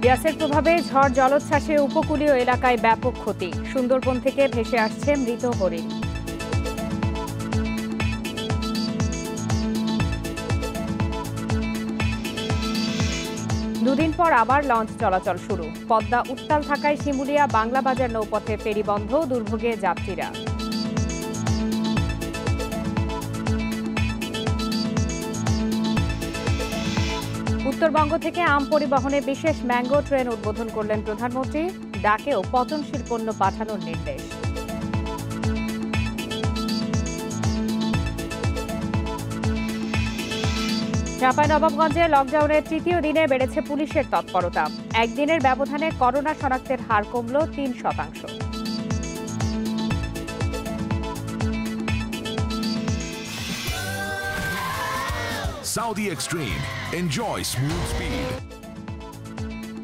ইয়াসের প্রভাবে ঝড় জলোচ্ছ্বাসে উপকূলীয় এলাকায় ব্যাপক ক্ষতি। সুন্দরবন থেকে ভেসে আসছে মৃত হরিণ। দুদিন পর আবার লঞ্চ চলাচল শুরু। পদ্মা উত্তাল থাকায় শিমুলিয়া বাংলা বাজার নৌপথে ফেরি বন্ধ, দুর্ভোগে যাত্রীরা। উত্তরবঙ্গ থেকে আম পরিবহনে বিশেষ ম্যাঙ্গো ট্রেন উদ্বোধন করলেন প্রধানমন্ত্রী। ডাকেও পচনশীল পণ্য পাঠানোর নির্দেশ। চাঁপাইনবাবগঞ্জে লকডাউনের তৃতীয় দিনে বেড়েছে পুলিশের তৎপরতা। একদিনের ব্যবধানে করোনা শনাক্তের হার কমল 3%। Saudi Extreme. Enjoy smooth speed.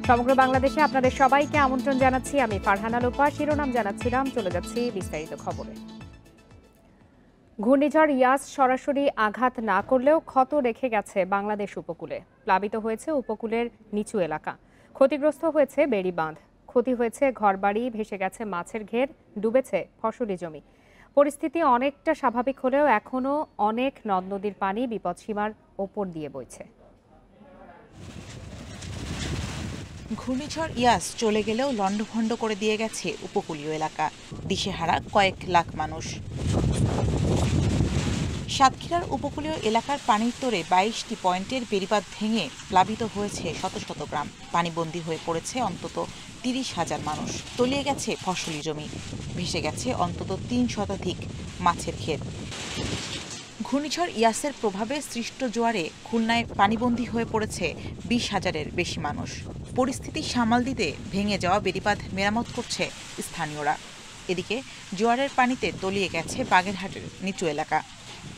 সমগ্র বাংলাদেশে আপনাদের সবাইকে আমন্ত্রণ জানাচ্ছি। আমি ফারহানা লোপা। শিরোনাম জানাচ্ছিলাম, চলে যাচ্ছি বিস্তারিত খবরে। ঘূর্ণিঝড় ইয়াস সরাসরি আঘাত না করলেও ক্ষত রেখে গেছে বাংলাদেশ উপকূলে। প্লাবিত হয়েছে উপকূলের নিচু এলাকা, ক্ষতিগ্রস্ত হয়েছে বেড়ি বাঁধ, ক্ষতি হয়েছে ঘরবাড়ি, ভেসে গেছে মাছের ঘের, ডুবেছে ফসলি জমি। পরিস্থিতি অনেকটা স্বাভাবিক হলেও এখনও অনেক নদ নদীর পানি বিপদসীমার ওপর দিয়ে বইছে। ঘূর্ণিঝড় ইয়াস চলে গেলেও লণ্ডভণ্ড করে দিয়ে গেছে উপকূলীয় এলাকা, দিশেহারা কয়েক লাখ মানুষ। সাতক্ষীরার উপকূলীয় এলাকার পানির তোড়ে 22টি পয়েন্টের বেড়িবাঁধ ভেঙে প্লাবিত হয়েছে শত শত গ্রাম। পানিবন্দী হয়ে পড়েছে অন্তত 30,000 মানুষ। তলিয়ে গেছে ফসলি জমি, ভেসে গেছে অন্তত 3 শতাধিক মাছের ক্ষেত। ঘূর্ণিঝড় ইয়াসের প্রভাবে সৃষ্ট জোয়ারে খুলনায় পানিবন্দী হয়ে পড়েছে 20,000-এর বেশি মানুষ। পরিস্থিতি সামাল দিতে ভেঙে যাওয়া বেড়িবাঁধ মেরামত করছে স্থানীয়রা। এদিকে জোয়ারের পানিতে তলিয়ে গেছে বাগেরহাটের নিচু এলাকা।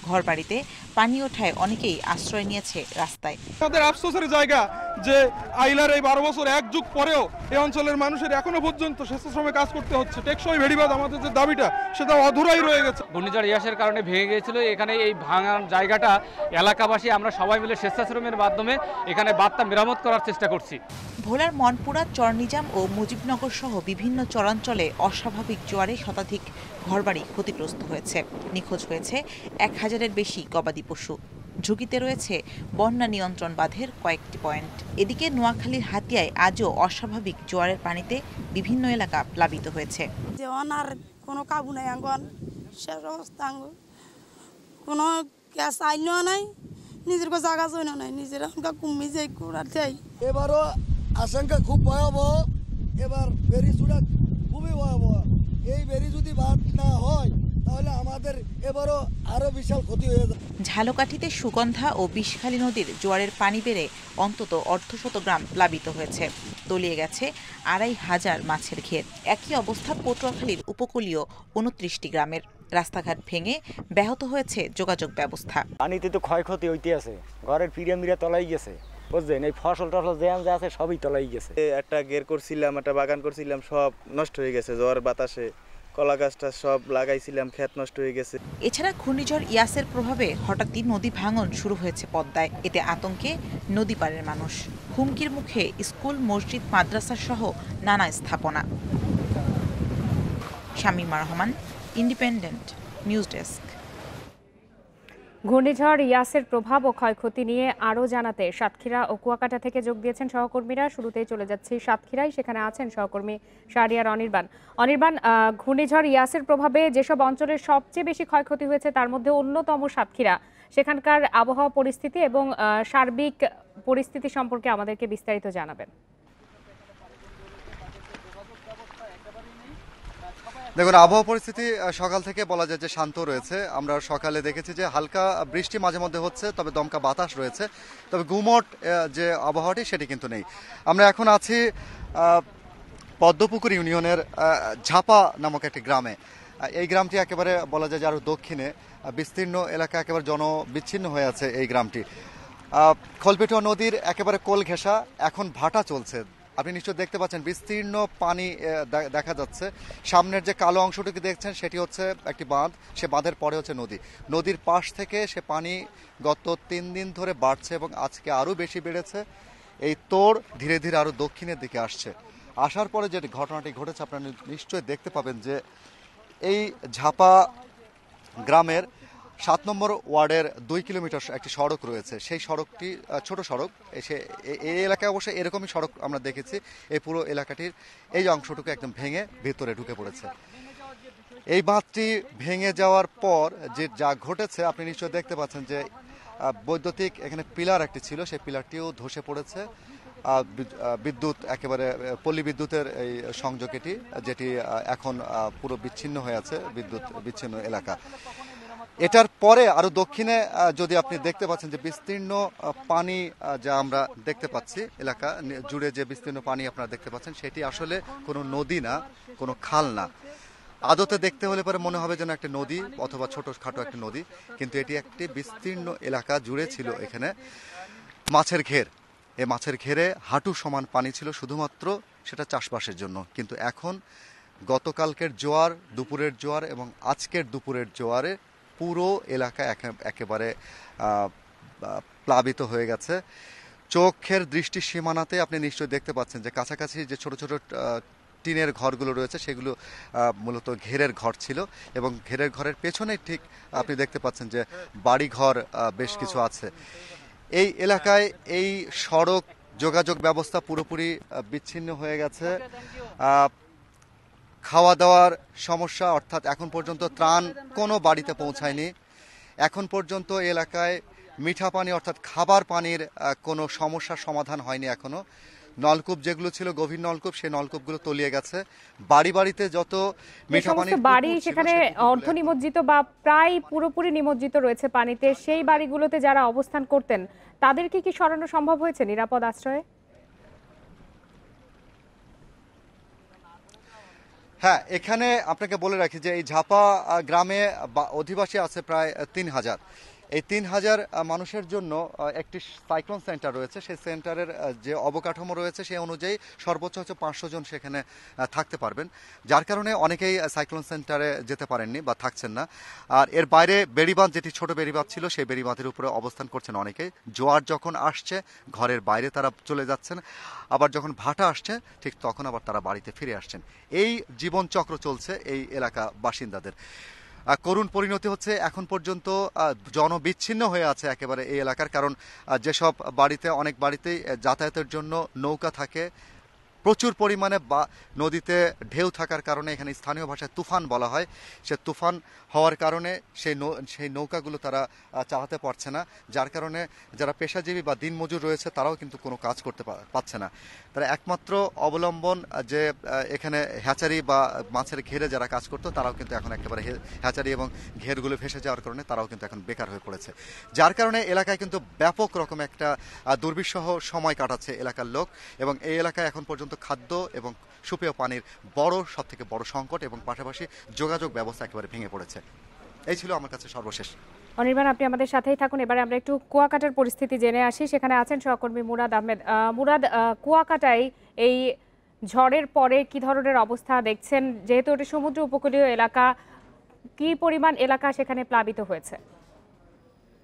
ঘরবাড়িতে পানি ওঠায় অনেকেই আশ্রয় নিয়েছে রাস্তায়। আমাদের আফসোসের জায়গা যে আইলার এই 12 বছর এক যুগ পরেও এই অঞ্চলের মানুষের এখনো পর্যন্ত স্বেচ্ছাশ্রমে কাজ করতে হচ্ছে। টেকসই বেড়িবাঁধ আমাদের যে দাবিটা, সেটা অধুরাই রয়ে গেছে। ঘূর্ণিঝড় ইয়াসের কারণে ভেঙে গিয়েছিল। এখানে এই ভাঙার জায়গাটা এলাকাবাসী আমরা সবাই মিলে স্বেচ্ছাশ্রমের মাধ্যমে এখানে বাঁধটা মেরামত করার চেষ্টা করছি। ভোলার মনপুরা, চরনিজাম ও মুজিবনগর সহ বিভিন্ন চরাঞ্চলে অস্বাভাবিক জোয়ারে শতাধিক ঘরবাড়ি ক্ষতিগ্রস্ত হয়েছে। নিখোঁজ হয়েছে 1000-এর বেশি গবাদি পশু। ঝুঁকিতে রয়েছে বন্যা নিয়ন্ত্রণ বাঁধের কয়েকটি পয়েন্ট। এদিকে নোয়াখালীর হাতিয়ায় আজও অস্বাভাবিক জোয়ারের পানিতে বিভিন্ন এলাকা প্লাবিত হয়েছে। আর কোনো কাবু নাই, আঙ্গন শেষ অবস্থা, কোনো গ্যাস আইনও নাই, নিজের জায়গা জন্য নাই, নিজের কমে যাই কুড়াতে। এবারও আশঙ্কা খুব ভয়াবহ। এবার বেরি চূড়া খুবই ভয়াবহ। এই বেরি যদি বাদ না হয় তাহলে আমাদের এবারও আরো বিশাল ক্ষতি হয়ে যাবে। ঝালকাঠিতে সুগন্ধা ও বিষখালী নদীর জোয়ারের পানি বেড়ে অন্তত 1/2 গ্রাম প্লাবিত হয়েছে। তলিয়ে গেছে 2,500 মাছের ঘের। একই অবস্থা পটুয়াখালীর উপকূলীয় 29টি গ্রামের। রাস্তাঘাট ভেঙে ব্যাহত হয়েছে যোগাযোগ ব্যবস্থা। পানিতে তো ক্ষয়ক্ষতি হইতে আছে, ঘরের পিড়া তলাই গেছে, বুঝলেন। এই ফসল টসল যা আছে সবই তলাই গেছে। একটা গের করছিলাম, একটা বাগান করছিলাম, সব নষ্ট হয়ে গেছে ঝড় বাতাসে। কলা গাছটা সব লাগাইছিলাম, ক্ষেত নষ্ট হয়ে গেছে। এছাড়া ঘূর্ণিঝড় ইয়াসের প্রভাবে হঠাৎই নদী ভাঙন শুরু হয়েছে পদ্মায়। এতে আতঙ্কে নদী পাড়ের মানুষ। হুমকির মুখে স্কুল, মসজিদ, মাদ্রাসা সহ নানা স্থাপনা। Shamima Rahman, independent news desk. ঘূর্ণিঝড় ইয়াসের প্রভাব ও ক্ষয়ক্ষতি নিয়ে আরও জানাতে সাতক্ষীরা ও কুয়াকাটা থেকে যোগ দিয়েছেন সহকর্মীরা। শুরুতেই চলে যাচ্ছি সাতক্ষীরায়, সেখানে আছেন সহকর্মী শাহরিয়ার অনির্বাণ। অনির্বাণ, ঘূর্ণিঝড় ইয়াসের প্রভাবে যেসব অঞ্চলের সবচেয়ে বেশি ক্ষয়ক্ষতি হয়েছে তার মধ্যে অন্যতম সাতক্ষীরা, সেখানকার আবহাওয়া পরিস্থিতি এবং সার্বিক পরিস্থিতি সম্পর্কে আমাদেরকে বিস্তারিত জানাবেন। দেখুন, আবহাওয়া পরিস্থিতি সকাল থেকে বলা যায় যে শান্ত রয়েছে। আমরা সকালে দেখেছি যে হালকা বৃষ্টি মাঝে মধ্যে হচ্ছে, তবে দমকা বাতাস রয়েছে, তবে গুমট যে আবহাওয়াটি সেটি কিন্তু নেই। আমরা এখন আছি পদ্মপুকুর ইউনিয়নের ঝাপা নামক একটি গ্রামে। এই গ্রামটি একেবারে বলা যায় যে আরও দক্ষিণে, বিস্তীর্ণ এলাকা, একেবারে জনবিচ্ছিন্ন হয়ে আছে এই গ্রামটি। খলপেটুয়া নদীর একেবারে কোল ঘেঁষা, এখন ভাটা চলছে। আপনি নিশ্চয় দেখতে পাচ্ছেন বিস্তীর্ণ পানি দেখা যাচ্ছে। সামনের যে কালো অংশটুকু দেখছেন সেটি হচ্ছে একটি বাঁধ, সে বাঁধের পরে হচ্ছে নদী। নদীর পাশ থেকে সে পানি গত 3 দিন ধরে বাড়ছে এবং আজকে আরও বেশি বেড়েছে। এই তোড় ধীরে ধীরে আরও দক্ষিণের দিকে আসছে। আসার পরে যে ঘটনাটি ঘটেছে আপনারা নিশ্চয়ই দেখতে পাবেন যে এই ঝাপা গ্রামের 7 নম্বর ওয়ার্ডের 2 কিলোমিটার একটি সড়ক রয়েছে। সেই সড়কটি ছোট সড়ক, এই এলাকায় অবশ্যই এরকমই সড়ক আমরা দেখেছি। এই পুরো এলাকাটির এই অংশটুকু একদম ভেঙে ভেতরে ঢুকে পড়েছে। এই বাঁধটি ভেঙে যাওয়ার পর যে যা ঘটেছে আপনি নিশ্চয়ই দেখতে পাচ্ছেন যে বৈদ্যুতিক এখানে পিলার একটি ছিল, সেই পিলারটিও ধসে পড়েছে। বিদ্যুৎ একেবারে পল্লী বিদ্যুতের এই সংযোগ এটি, যেটি এখন পুরো বিচ্ছিন্ন হয়ে আছে, বিদ্যুৎ বিচ্ছিন্ন এলাকা। এটার পরে আরো দক্ষিণে যদি আপনি দেখতে পাচ্ছেন যে বিস্তীর্ণ পানি যা আমরা দেখতে পাচ্ছি, এলাকা জুড়ে যে বিস্তীর্ণ পানি আপনারা দেখতে পাচ্ছেন, সেটি আসলে কোনো নদী না, কোনো খাল না। আদতে দেখতে হলে পরে মনে হবে যেন একটা নদী অথবা ছোটখাটো একটা নদী, কিন্তু এটি একটি বিস্তীর্ণ এলাকা জুড়ে ছিল এখানে মাছের ঘের। এই মাছের ঘেরে হাঁটু সমান পানি ছিল শুধুমাত্র সেটা চাষবাসের জন্য। কিন্তু এখন গতকালকের জোয়ার, দুপুরের জোয়ার এবং আজকের দুপুরের জোয়ারে পুরো এলাকা একেবারে প্লাবিত হয়ে গেছে। চোখের দৃষ্টি সীমানাতে আপনি নিশ্চয়ই দেখতে পাচ্ছেন যে কাছাকাছি যে ছোট ছোট টিনের ঘরগুলো রয়েছে সেগুলো মূলত ঘেরের ঘর ছিল, এবং ঘেরের ঘরের পেছনে ঠিক আপনি দেখতে পাচ্ছেন যে বাড়িঘর বেশ কিছু আছে। এই এলাকায় এই সড়ক যোগাযোগ ব্যবস্থা পুরোপুরি বিচ্ছিন্ন হয়ে গেছে। খাওয়া দাওয়ার সমস্যা, অর্থাৎ এখন পর্যন্ত ত্রাণ কোনো বাড়িতে পৌঁছায়নি। এখন পর্যন্ত এলাকায় মিঠা পানি অর্থাৎ খাবার পানির কোনো সমস্যার সমাধান হয়নি এখনো। নলকূপ যেগুলো ছিল গভীর নলকূপ, সেই নলকূপগুলো তলিয়ে গেছে। বাড়ি বাড়িতে যত মিঠা পানির বাড়ি সেখানে অর্ধ নিমজ্জিত বা প্রায় পুরোপুরি নিমজ্জিত রয়েছে পানিতে, সেই বাড়িগুলোতে যারা অবস্থান করতেন তাদেরকে কি সরানো সম্ভব হয়েছে নিরাপদ আশ্রয়ে? হ্যাঁ, এখানে আপনাকে বলে রাখি যে এই ঝাপা গ্রামে অধিবাসী আছে প্রায় 3000। এই 3000 মানুষের জন্য একটি সাইক্লোন সেন্টার রয়েছে। সেই সেন্টারের যে অবকাঠামো রয়েছে সেই অনুযায়ী সর্বোচ্চ হচ্ছে 500 জন সেখানে থাকতে পারবেন, যার কারণে অনেকেই সাইক্লোন সেন্টারে যেতে পারেননি বা থাকছেন না। আর এর বাইরে বেড়িবাঁধ, যেটি ছোট বেড়িবাঁধ ছিল, সেই বেড়িবাঁধের উপরে অবস্থান করছেন অনেকেই। জোয়ার যখন আসছে ঘরের বাইরে তারা চলে যাচ্ছেন, আবার যখন ভাটা আসছে ঠিক তখন আবার তারা বাড়িতে ফিরে আসছেন। এই জীবনচক্র চলছে এই এলাকা বাসিন্দাদের। করুণ পরিণতি হচ্ছে এখন পর্যন্ত জনবিচ্ছিন্ন হয়ে আছে একেবারে এই এলাকার। কারণ যেসব বাড়িতে, অনেক বাড়িতেই যাতায়াতের জন্য নৌকা থাকে, প্রচুর পরিমাণে বা নদীতে ঢেউ থাকার কারণে, এখানে স্থানীয় ভাষায় তুফান বলা হয়, সে তুফান হওয়ার কারণে সেই নৌকাগুলো তারা চালাতে পারছে না, যার কারণে যারা পেশাজীবী বা দিনমজুর রয়েছে তারাও কিন্তু কোনো কাজ করতে পারছে না। তারা একমাত্র অবলম্বন যে এখানে হ্যাচারি বা মাছের ঘেরে যারা কাজ করতো তারাও কিন্তু এখন একেবারে হ্যাচারি এবং ঘেরগুলো ভেসে যাওয়ার কারণে তারাও কিন্তু এখন বেকার হয়ে পড়েছে, যার কারণে এলাকায় কিন্তু ব্যাপক রকম একটা দুর্বিষহ সময় কাটাচ্ছে এলাকার লোক। এবং এই এলাকায় এখন পর্যন্ত খাদ্য এবং সুপেয় পানির সবথেকে বড় সংকট, এবং পাশাপাশি যোগাযোগ ব্যবস্থা একেবারে ভেঙে পড়েছে। এই ছিল আমার কাছে সর্বশেষ। অনির্বাণ, আপনি আমাদের সাথেই থাকুন। এবারে আমরা একটু কুয়াকাটার পরিস্থিতি জেনে আসি। সেখানে আছেন সহকর্মী মুরাদ আহমেদ। মুরাদ, কুয়াকাটায় এই ঝড়ের পরে কি ধরনের অবস্থা দেখছেন? যেহেতু এটি সমুদ্র উপকূলীয় এলাকা, কি পরিমাণ এলাকা সেখানে প্লাবিত হয়েছে?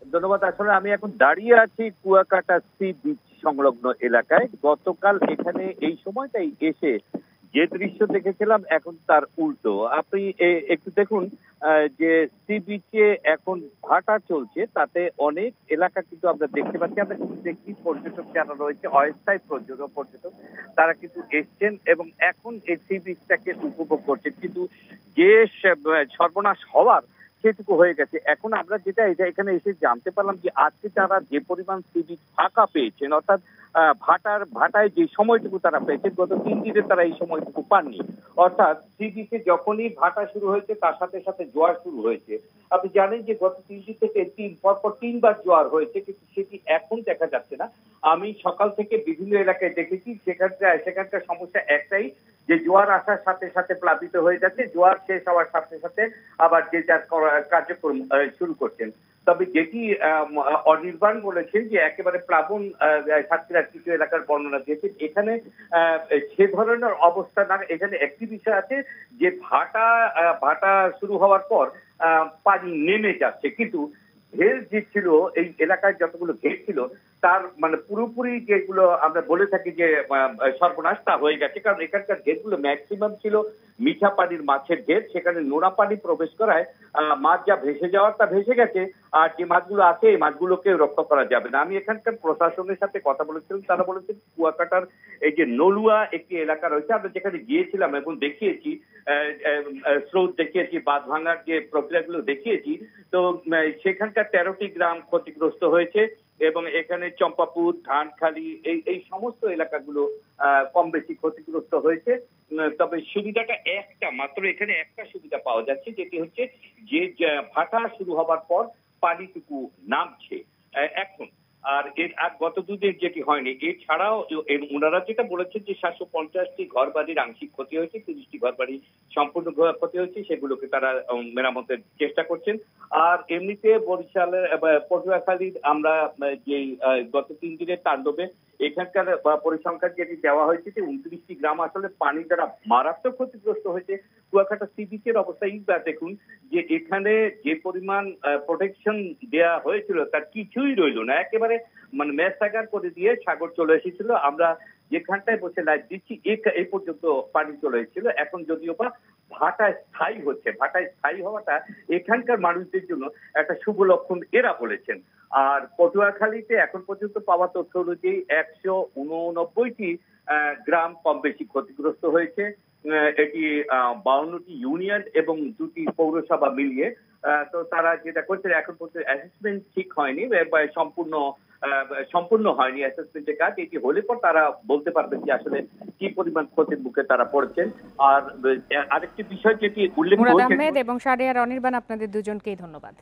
ধন্যবাদ। আসলে আমি এখন দাঁড়িয়ে আছি কুয়াকাটা সি বিচ সংলগ্ন এলাকায়। গতকাল এখানে এই সময়টাই এসে যে দৃশ্য দেখেছিলাম এখন তার উল্টো। আপনি একটু দেখুন যে সি বিচে এখন ভাটা চলছে, তাতে অনেক এলাকা কিন্তু আমরা দেখতে পাচ্ছি। আমরা কিন্তু দেখছি পর্যটক যারা রয়েছে, অস্থায়ী পর্যটক, তারা কিন্তু এসছেন এবং এখন এই সি বিচটাকে উপভোগ করছেন। কিন্তু যে সর্বনাশ হওয়ার সেটুকু হয়ে গেছে। এখন আমরা যেটা এখানে এসে জানতে পারলাম যে আজকে তারা যে পরিমাণ সি বিচ ফাঁকা পেয়েছেন, অর্থাৎ ভাটায় যে সময়টুকু তারা পেয়েছেন, গত 3 দিনে তারা এই সময়টুকু পাননি। অর্থাৎ সি বিচে যখনই ভাটা শুরু হয়েছে তার সাথে সাথে জোয়ার শুরু হয়েছে। আপনি জানেন যে গত 3 দিন থেকে পরপর 3বার জোয়ার হয়েছে, কিন্তু সেটি এখন দেখা যাচ্ছে না। আমি সকাল থেকে বিভিন্ন এলাকায় দেখেছি, সেখানকার সমস্যা একটাই, যে জোয়ার আসার সাথে সাথে প্লাবিত হয়ে যাচ্ছে, জোয়ার শেষ হওয়ার সাথে সাথে আবার যে যার কার্যক্রম শুরু করছেন। তবে যেটি অনির্বাণ বলেছেন যে একেবারে প্লাবন সাতক্ষীরার কিছু এলাকার বর্ণনা দিয়েছেন, এখানে সে ধরনের অবস্থা না। এখানে একটি বিষয় আছে যে ভাটা শুরু হওয়ার পর পানি নেমে যাচ্ছে, কিন্তু ঘের যে ছিল এই এলাকায়, যতগুলো ঘের ছিল তার মানে পুরোপুরি যেগুলো আমরা বলে থাকি যে সর্বনাশ তা হয়ে গেছে, কারণ এখানকার ঘেরগুলো ম্যাক্সিমাম ছিল মিঠা পানির মাছের ঘের, সেখানে নোনা পানি প্রবেশ করায় মাছ যা ভেসে যাওয়ার তা ভেসে গেছে, আর যে মাছগুলো আছে এই মাছগুলোকে রক্ষা করা যাবে না। আমি এখানকার প্রশাসনের সাথে কথা বলেছিলাম, তারা বলেছেন কুয়াকাটার এই যে নলুয়া একটি এলাকা রয়েছে, আমরা যেখানে গিয়েছিলাম এবং দেখিয়েছি স্রোত দেখিয়েছি, বাঁধ ভাঙার যে প্রক্রিয়াগুলো দেখিয়েছি, তো সেখানকার 13টি গ্রাম ক্ষতিগ্রস্ত হয়েছে এবং এখানে চম্পাপুর, ধানখালি এই সমস্ত এলাকাগুলো কম বেশি ক্ষতিগ্রস্ত হয়েছে। তবে সুবিধাটা একটা মাত্র, এখানে একটা সুবিধা পাওয়া যাচ্ছে, যেটি হচ্ছে যে ভাটা শুরু হবার পর পানিটুকু নামছে এখন। আর গত দুদিন যেটি হয়নি, এছাড়াও ওনারা যেটা বলেছেন যে 750টি ঘর বাড়ির আংশিক ক্ষতি হয়েছে, 30টি ঘর বাড়ি সম্পূর্ণ ক্ষতি হয়েছে, সেগুলোকে তারা মেরামতের চেষ্টা করছেন। আর এমনিতে বরিশালের পটুয়াখালীর আমরা যে গত 3 দিনের তাণ্ডবে এখানকার পরিসংখ্যান যেটি দেওয়া হয়েছে যে 29টি গ্রাম আসলে পানি দ্বারা মারাত্মক ক্ষতিগ্রস্ত হয়েছে। কুয়াকাটা সি বিচের অবস্থা দেখুন যে এখানে যে পরিমাণ প্রোটেকশন দেওয়া হয়েছিল তার কিছুই রইল না, একেবারে মানে মেসাগার করে দিয়ে সাগর চলে এসেছিল। আমরা যেখানটায় বসে লাইভ দিচ্ছি এই পর্যন্ত পানি চলে এসেছিল। এখন যদিও বা ভাটায় স্থায়ী হচ্ছে, ভাটায় স্থায়ী হওয়াটা এখানকার মানুষদের জন্য একটা শুভ লক্ষণ এরা বলেছেন। আর পটুয়াখালীতে এখন পর্যন্ত পাওয়া তথ্য অনুযায়ী 189টি গ্রাম কম বেশি ক্ষতিগ্রস্ত হয়েছে। এটি 52টি ইউনিয়ন এবং 2টি পৌরসভা মিলিয়ে। তো তারা যেটা করছে এখন পর্যন্ত অ্যাসেসমেন্ট ঠিক হয়নি, সম্পূর্ণ হয়নি অ্যাসেসমেন্টের কাজ। এটি হলে পর তারা বলতে পারবেন যে আসলে কি পরিমাণ ক্ষতির মুখে তারা পড়েছেন। আর আরেকটি বিষয় যেটি উল্লেখ মুরাদ আহমেদ এবং শাহরিয়ার অনির্বাণ, আপনাদের দুজনকেই ধন্যবাদ।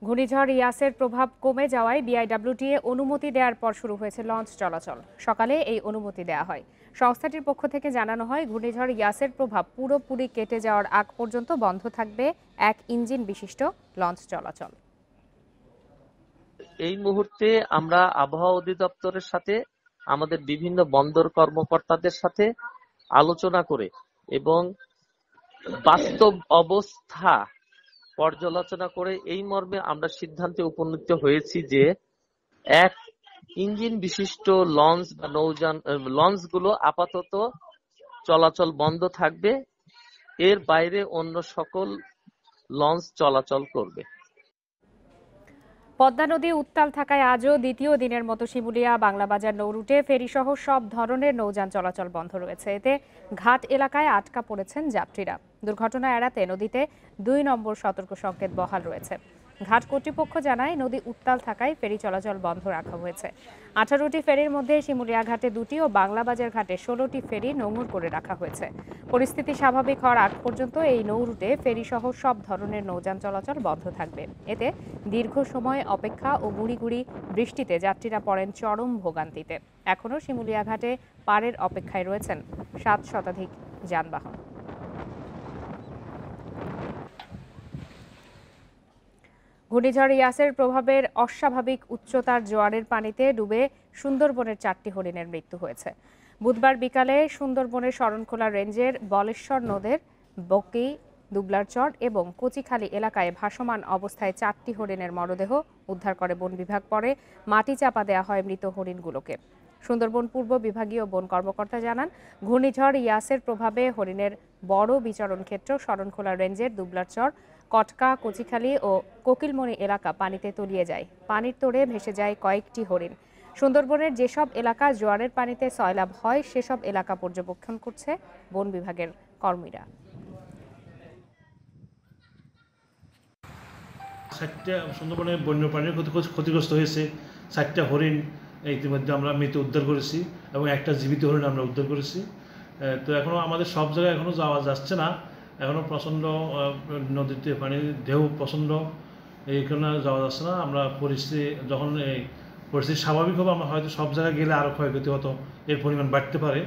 ঘূর্ণিঝড় ইয়াসের প্রভাব কমে যাওয়ায় বিআইডব্লিউটিএ অনুমতি দেওয়ার পর শুরু হয়েছে লঞ্চ চলাচল। সকালে এই অনুমতি দেওয়া হয়। সংস্থাটির পক্ষ থেকে জানানো হয়, ঘূর্ণিঝড় ইয়াসের প্রভাব পুরোপুরি কেটে যাওয়ার আগ পর্যন্ত বন্ধ থাকবে 1 ইঞ্জিন বিশিষ্ট লঞ্চ চলাচল। এই মুহূর্তে আমরা আবহাওয়া অধিদপ্তরের সাথে আমাদের বিভিন্ন বন্দর কর্মকর্তাদের সাথে আলোচনা করে এবং বাস্তব অবস্থা পর্যালোচনা করে এই মর্মে আমরা সিদ্ধান্তে উপনীত হয়েছি যে 1 ইঞ্জিন বিশিষ্ট লঞ্চ বা লঞ্চগুলো আপাতত চলাচল বন্ধ থাকবে, এর বাইরে অন্য সকল লঞ্চ চলাচল করবে। পদ্মা নদী উত্তাল থাকায় আজও দ্বিতীয় দিনের মতো শিমুলিয়া, বাংলাবাজার নৌরুটে ফেরিসহ সব ধরনের নৌযান চলাচল বন্ধ রয়েছে। এতে ঘাট এলাকায় আটকা পড়েছেন যাত্রীরা। দুর্ঘটনা এড়াতে নদীতে 2 নম্বর সতর্ক সংকেত বহাল রয়েছে। ঘাট কর্তৃপক্ষ জানায়, নদী উত্তাল থাকায় ফেরি চলাচল বন্ধ রাখা হয়েছে। 18টি ফেরির মধ্যে শিমুলিয়া ঘাটে 2টি ও বাংলাবাজার ঘাটে 16টি ফেরি নোঙর করে রাখা হয়েছে। পরিস্থিতি স্বাভাবিক হওয়ার আগ পর্যন্ত এই নৌরুটে ফেরিসহ সব ধরনের নৌযান চলাচল বন্ধ থাকবে। এতে দীর্ঘ সময় অপেক্ষা ও গুঁড়ি গুঁড়ি বৃষ্টিতে যাত্রীরা পড়েন চরম ভোগান্তিতে। এখনও শিমুলিয়া ঘাটে পারের অপেক্ষায় রয়েছেন 7 শতাধিক যানবাহন। ঘূর্ণিঝড় ইয়াসের প্রভাবের অস্বাভাবিক উচ্চতার জোয়ারের পানিতে ডুবে সুন্দরবনের 4টি হরিণের মৃত্যু হয়েছে। বুধবার বিকালে সুন্দরবনের শরণখোলা রেঞ্জের বলেশ্বর নদের বকি, দুবলারচর এবং কচিখালী এলাকায় ভাসমান অবস্থায় 4টি হরিণের মরদেহ উদ্ধার করে বন বিভাগ। পরে মাটি চাপা দেওয়া হয় মৃত হরিণগুলোকে। সুন্দরবন পূর্ব বিভাগীয় বন কর্মকর্তা জানান, ঘূর্ণিঝড় ইয়াসের প্রভাবে হরিণের বড় বিচরণ ক্ষেত্র শরণখোলা রেঞ্জের দুবলারচর, কটকা, কচিখালী ও কোকিলমণি এলাকা পানিতে তলিয়ে যায়। পানির তোড়ে ভেসে যায় কয়েকটি হরিণ। সুন্দরবনের যেসব এলাকা জোয়ারের পানিতে সয়লাভ হয় সেসব এলাকা পর্যবেক্ষণ করছে বন বিভাগের কর্মীরা। 7টা সুন্দরবনের বন্যপ্রাণীর ক্ষতিগ্রস্ত হয়েছে। 7টা হরিণ ইতিমধ্যে আমরা মৃত উদ্ধার করেছি এবং একটা জীবিত হরিণ আমরা উদ্ধার করেছি। তো এখনও আমাদের সব জায়গায় এখনও যাওয়া যাচ্ছে না, এখনও প্রচণ্ড নদীতে পানির ঢেউ প্রচণ্ড, এইখানে যাওয়া যাচ্ছে না। আমরা যখন এই পরিস্থিতি স্বাভাবিক হবে, আমরা হয়তো সব জায়গায় গেলে আরও ক্ষয়ক্ষতি হতো, এর পরিমাণ বাড়তে পারে।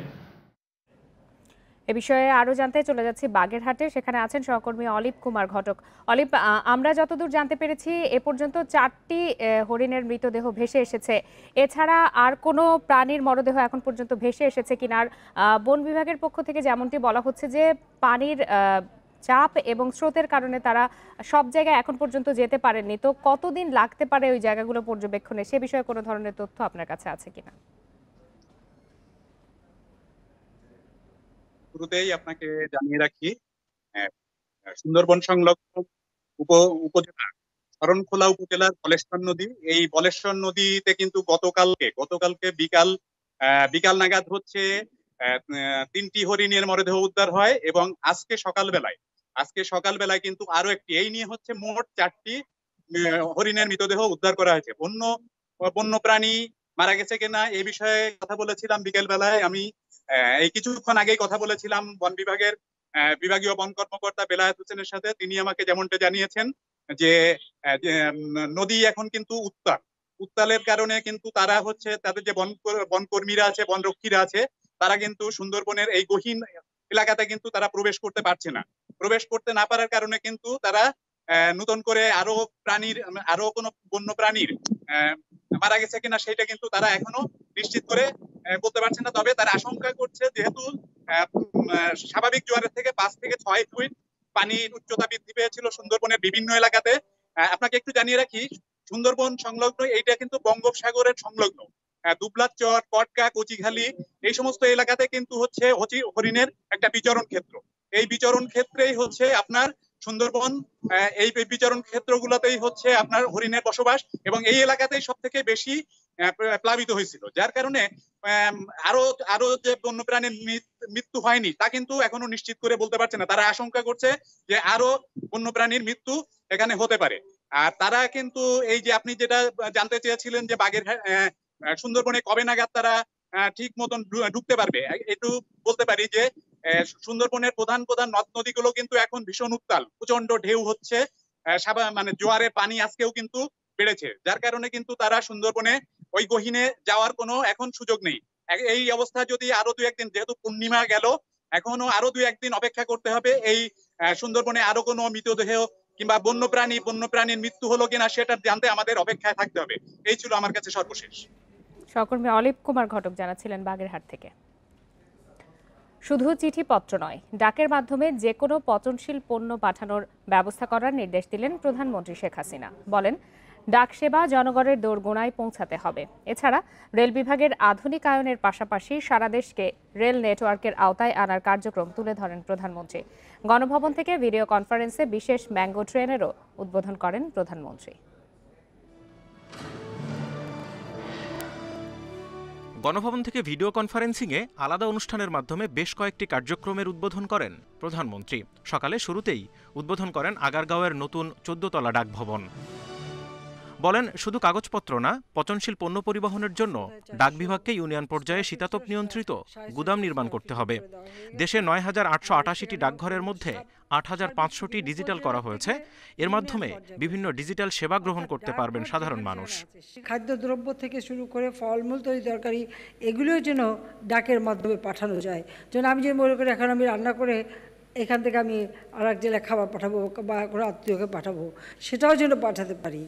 এ বিষয়ে আরো জানতে চলে যাচ্ছি বাগেরহাটে, সেখানে আছেন সহকর্মী অলিপ কুমার ঘটক। অলিপ, আমরা যতদূর জানতে পেরেছি এ পর্যন্ত 4টি হরিণের মৃতদেহ ভেসে এসেছে। এছাড়া আর কোনো প্রাণীর মরদেহ এখন পর্যন্ত ভেসে এসেছে কিনা? আর বন বিভাগের পক্ষ থেকে যেমনটি বলা হচ্ছে যে পানির চাপ এবং স্রোতের কারণে তারা সব জায়গায় এখন পর্যন্ত যেতে পারেননি। তো কতদিন লাগতে পারে ওই জায়গাগুলো পর্যবেক্ষণে, সে বিষয়ে কোনো ধরনের তথ্য আপনার কাছে আছে কিনা? শুরুতেই আপনাকে জানিয়ে রাখি, সুন্দরবন সংলগ্ন উপজেলা শরণখোলা উপজেলার বলেশ্বর নদী, এই বলেশ্বর নদীতে কিন্তু গতকালকে বিকাল নাগাদ হচ্ছে 3টি হরিণের মরদেহ উদ্ধার হয় এবং আজকে সকালবেলায় কিন্তু আরো একটি, এই নিয়ে হচ্ছে মোট 4টি হরিণের মৃতদেহ উদ্ধার করা হয়েছে। বন্য প্রাণী মারা গেছে কিনা এই বিষয়ে কথা বলেছিলাম বিকেল বেলায়। আমি এই কিছুক্ষণ আগেই কথা বলেছিলাম বন বিভাগের বিভাগীয় বন কর্মকর্তা বেলায়েত হোসেনের সাথে। তিনি আমাকে যেমনটা জানিয়েছেন যে নদী এখন কিন্তু উত্তালের কারণে কিন্তু তারা হচ্ছে তাদের যে বনকর্মীরা আছে, বনরক্ষীরা আছে, তারা কিন্তু সুন্দরবনের এই গহীন এলাকাতে কিন্তু তারা প্রবেশ করতে পারছে না। প্রবেশ করতে না পারার কারণে কিন্তু তারা নতুন করে আরো কোনো বন্য প্রাণীর মারা গেছে কিনা সেটা কিন্তু তারা এখনো নিশ্চিত করে বলতে পারছে না। তবে তারা আশঙ্কা করছে যেহেতু স্বাভাবিক জোয়ারের থেকে 5 থেকে 6 ফুট পানির উচ্চতা বৃদ্ধি পেয়েছিল সুন্দরবনের বিভিন্ন এলাকাতে। আপনাকে একটু জানিয়ে রাখি, সুন্দরবন সংলগ্ন এইটা কিন্তু বঙ্গোপসাগরের সংলগ্ন। দুবলাচর, কটকা, কচিখালী এই সমস্ত এলাকাতে কিন্তু হচ্ছে হরিণের একটা বিচরণ ক্ষেত্র। এই বিচরণ ক্ষেত্রেই হচ্ছে আপনার সুন্দরবন, এই বিচরণ ক্ষেত্রগুলোতেই হচ্ছে আপনার হরিণের বসবাস এবং এই এলাকাতেই সব থেকে বেশি প্লাবিত হয়েছিল, যার কারণে আরো যে বন্যপ্রাণীর মৃত্যু হয়নি তা কিন্তু এখনো নিশ্চিত করে বলতে পারছে না। তারা আশঙ্কা করছে যে আরো বন্যপ্রাণীর মৃত্যু এখানে হতে পারে। আর তারা কিন্তু এই যে আপনি যেটা জানতে চেয়েছিলেন যে সুন্দরবনে কবে নাগাদ তারা ঠিক মতন ঢুকতে পারবে, একটু বলতে পারি যে সুন্দরবনের প্রধান নদ নদীগুলো কিন্তু এখন ভীষণ উত্তাল, প্রচন্ড ঢেউ হচ্ছে, মানে জোয়ারের পানি আজকেও কিন্তু বেড়েছে, যার কারণে কিন্তু তারা সুন্দরবনে ওই গহীনে যাওয়ার কোনো এখন সুযোগ নেই। এই অবস্থা যদি আরো 2-1 দিন, যেহেতু পূর্ণিমা গেল, এখনো আরো 2-1 দিন অপেক্ষা করতে হবে। এই সুন্দরবনে আরো কোনো মৃতদেহ কিংবা বন্যপ্রাণীর মৃত্যু হলো কিনা সেটা জানতে আমাদের অপেক্ষায় থাকতে হবে। এই ছিল আমার কাছে সর্বশেষ। সহকর্মী অলিভ কুমার ঘটক জানাচ্ছিলেন বাগেরহাট থেকে। শুধু চিঠিপত্র নয়, ডাকের মাধ্যমে যে কোনো পচনশীল পণ্য পাঠানোর ব্যবস্থা করার নির্দেশ দিলেন প্রধানমন্ত্রী শেখ হাসিনা। বলেন, ডাক সেবা জনগণের দোরগোড়ায় পৌঁছাতে হবে। এছাড়া রেল বিভাগের আধুনিকায়নের পাশাপাশি সারা দেশকে রেল নেটওয়ার্কের আওতায় আনার কার্যক্রম তুলে ধরেন প্রধানমন্ত্রী। গণভবন থেকে ভিডিও কনফারেন্সে বিশেষ ম্যাঙ্গো ট্রেনেরও উদ্বোধন করেন প্রধানমন্ত্রী। গণভবন থেকে ভিডিও কনফারেন্সিংয়ে আলাদা অনুষ্ঠানের মাধ্যমে বেশ কয়েকটি কার্যক্রমের উদ্বোধন করেন প্রধানমন্ত্রী। সকালে শুরুতেই উদ্বোধন করেন আগারগাঁওয়ের নতুন 14 তলা ডাকভবন। বলেন, শুধু কাগজপত্র না, পচনশীল পণ্য পরিবহনের জন্য ডাক বিভাগকে ইউনিয়ন পর্যায়ে শীতাতপ নিয়ন্ত্রিত গুদাম নির্মাণ করতে হবে। দেশে ৯,৮৮৮টি ডাকঘরের মধ্যে ৮,৫০০টি ডিজিটাল করা হয়েছে। এর মাধ্যমে বিভিন্ন ডিজিটাল সেবা গ্রহণ করতে পারবেন সাধারণ মানুষ। খাদ্যদ্রব্য থেকে শুরু করে ফলমূল, তরকারি এগুলোও যেন ডাকের মাধ্যমে পাঠানো যায়। যেন আমি যে মনে করি এখন আমি রান্না করে এখান থেকে আমি আর এক জেলায় খাবার পাঠাবো বা কোনো আত্মীয়কে পাঠাবো, সেটাও যেন পাঠাতে পারি।